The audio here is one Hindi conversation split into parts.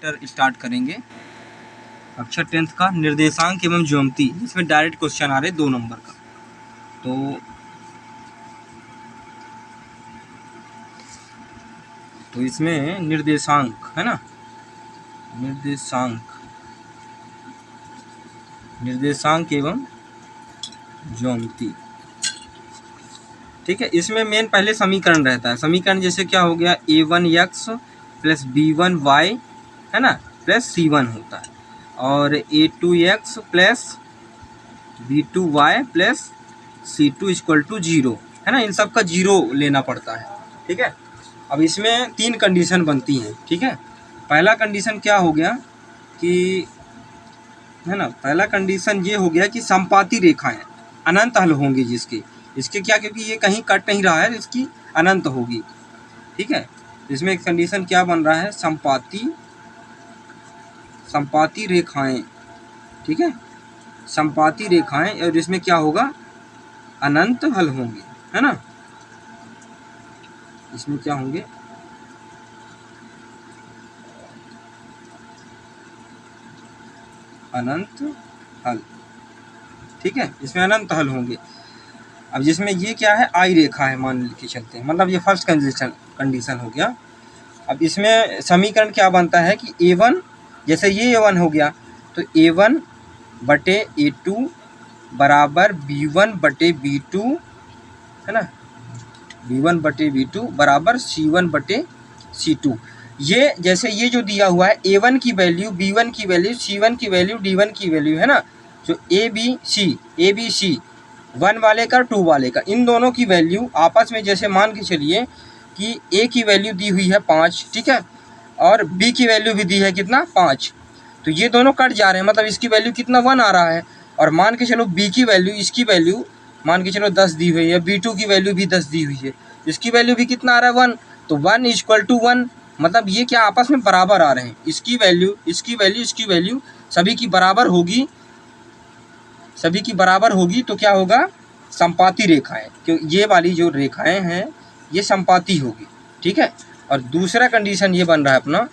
चैप्टर स्टार्ट करेंगे कक्षा 10th का निर्देशांक एवं ज्यामिति, जिसमें डायरेक्ट क्वेश्चन आ रहे 2 नंबर का। तो इसमें निर्देशांक है ना, निर्देशांक एवं ज्यामिति, ठीक है। इसमें मेन पहले समीकरण रहता है। समीकरण जैसे क्या हो गया, a1x प्लस b1y है ना प्लस c1 होता है, और a2x plus b2y plus c2 equal to 0 है ना। इन सब का 0 लेना पड़ता है, ठीक है। अब इसमें 3 कंडीशन बनती हैं, ठीक है। पहला कंडीशन क्या हो गया कि है ना, पहला कंडीशन ये हो गया कि संपाती रेखाएं अनंत हल होंगी इसके क्या, क्योंकि ये कहीं कट नहीं रहा है, इसकी अनंत होगी, ठीक है। इसमें एक कंडीशन क्या बन रहा है, संपाती रेखाएं, ठीक है, संपाती रेखाएं, और इसमें क्या होगा, अनंत हल होंगे, है ना। इसमें क्या होंगे, अनंत हल, ठीक है। इसमें अनंत हल होंगे। अब जिसमें ये क्या है, आई रेखा है मान के चलते हैं, मतलब ये फर्स्ट कंडीशन हो गया। अब इसमें समीकरण क्या बनता है कि a1, जैसे ये a1 हो गया तो a1 बटे a2 बराबर b1 बटे b2 है ना, b1 बटे b2 बराबर c1 बटे c2। ये जैसे ये जो दिया हुआ है a1 की वैल्यू, b1 की वैल्यू, c1 की वैल्यू, d1 की वैल्यू है ना, जो ए बी सी 1 वाले का 2 वाले का, इन दोनों की वैल्यू आपस में जैसे मान के चलिए कि ए की वैल्यू दी हुई है 5, ठीक है, और बी की वैल्यू भी दी है कितना 5, तो ये दोनों कट जा रहे हैं, मतलब इसकी वैल्यू कितना 1 आ रहा है। और मान के चलो बी की वैल्यू, इसकी वैल्यू मान के चलो 10 दी हुई है, b2 की वैल्यू भी 10 दी हुई है, इसकी वैल्यू भी कितना आ रहा है 1, तो 1 इक्वल टू 1, मतलब ये क्या आपस में बराबर आ रहे हैं। इसकी वैल्यू, इसकी वैल्यू, इसकी वैल्यू सभी की बराबर होगी, सभी की बराबर होगी, तो क्या होगा, संपाती रेखाएं, क्यों ये वाली जो रेखाएं हैं ये संपाती होगी, ठीक है। और दूसरा कंडीशन ये बन रहा है अपना,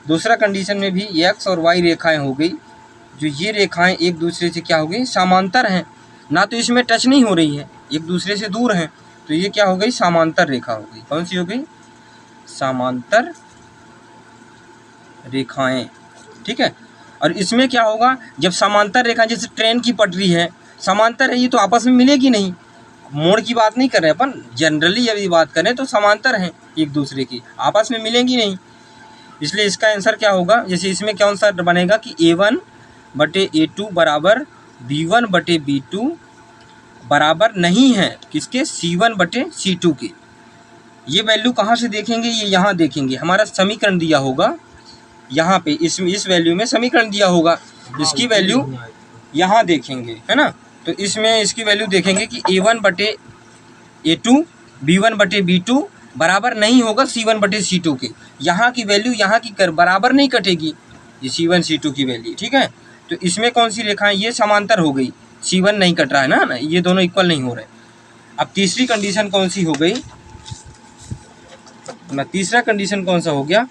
दूसरा कंडीशन में भी x और y रेखाएं हो गई, जो ये रेखाएं एक दूसरे से क्या हो गई, समांतर हैं, ना तो इसमें टच नहीं हो रही हैं, एक दूसरे से दूर हैं, तो ये क्या हो गई, समांतर रेखा हो गई। कौन सी हो गई, समांतर रेखाएं, ठीक है। और इसमें क्या होगा, जब समांतर रेखा, जैसे ट्रेन की पटरी है, समांतर है, ये तो आपस में मिलेगी नहीं, मोड़ की बात नहीं कर रहे अपन, जनरली यदि बात करें तो समांतर हैं एक दूसरे की, आपस में मिलेंगी नहीं, इसलिए इसका आंसर क्या होगा, जैसे इसमें कौन सा बनेगा कि a1 बटे a2 बराबर b1 बटे b2 बराबर नहीं है किसके, c1 बटे c2 के। ये वैल्यू कहाँ से देखेंगे, ये यहाँ देखेंगे, हमारा समीकरण दिया होगा यहाँ पे, इस वैल्यू में समीकरण दिया होगा, इसकी वैल्यू यहाँ देखेंगे, है ना। तो इसमें इसकी वैल्यू देखेंगे कि a1 बटे a2 b1 बटे b2 बराबर नहीं होगा c1 बटे c2 के, यहाँ की वैल्यू यहाँ की कर बराबर नहीं कटेगी, ये c1 c2 की वैल्यू, ठीक है। तो इसमें कौन सी रेखा है, ये समांतर हो गई, c1 नहीं कट रहा है ना, ये दोनों इक्वल नहीं हो रहे। अब तीसरी कंडीशन कौन सी हो गई, तीसरा कंडीशन कौन सा हो गया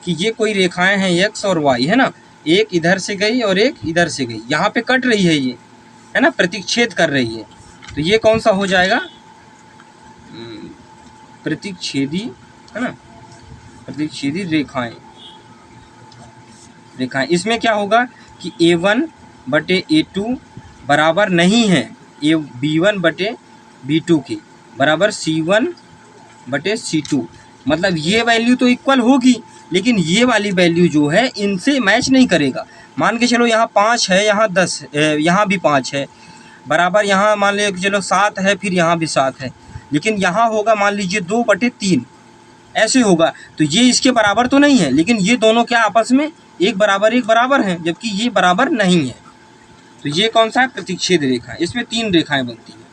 कि ये कोई रेखाएं हैं x और y है ना, एक इधर से गई और एक इधर से गई, यहाँ पे कट रही है ये, है ना, प्रतिच्छेद कर रही है, तो ये कौन सा हो जाएगा, प्रतिच्छेदी, है ना, प्रतिच्छेदी रेखाएं, इसमें क्या होगा कि a1 बटे a2 बराबर नहीं है b1 बटे b2 के, बराबर c1 बटे c2, मतलब ये वैल्यू तो इक्वल होगी, लेकिन ये वाली वैल्यू जो है इनसे मैच नहीं करेगा। मान के चलो यहाँ 5 है, यहाँ 10, यहाँ भी 5 है, बराबर यहाँ मान लीजिए चलो 7 है, फिर यहाँ भी 7 है, लेकिन यहाँ होगा मान लीजिए 2 बटे 3, ऐसे होगा, तो ये इसके बराबर तो नहीं है, लेकिन ये दोनों क्या आपस में एक बराबर हैं, जबकि ये बराबर नहीं है, तो ये कौन सा है, प्रतिच्छेद रेखा। इसमें 3 रेखाएं बनती हैं।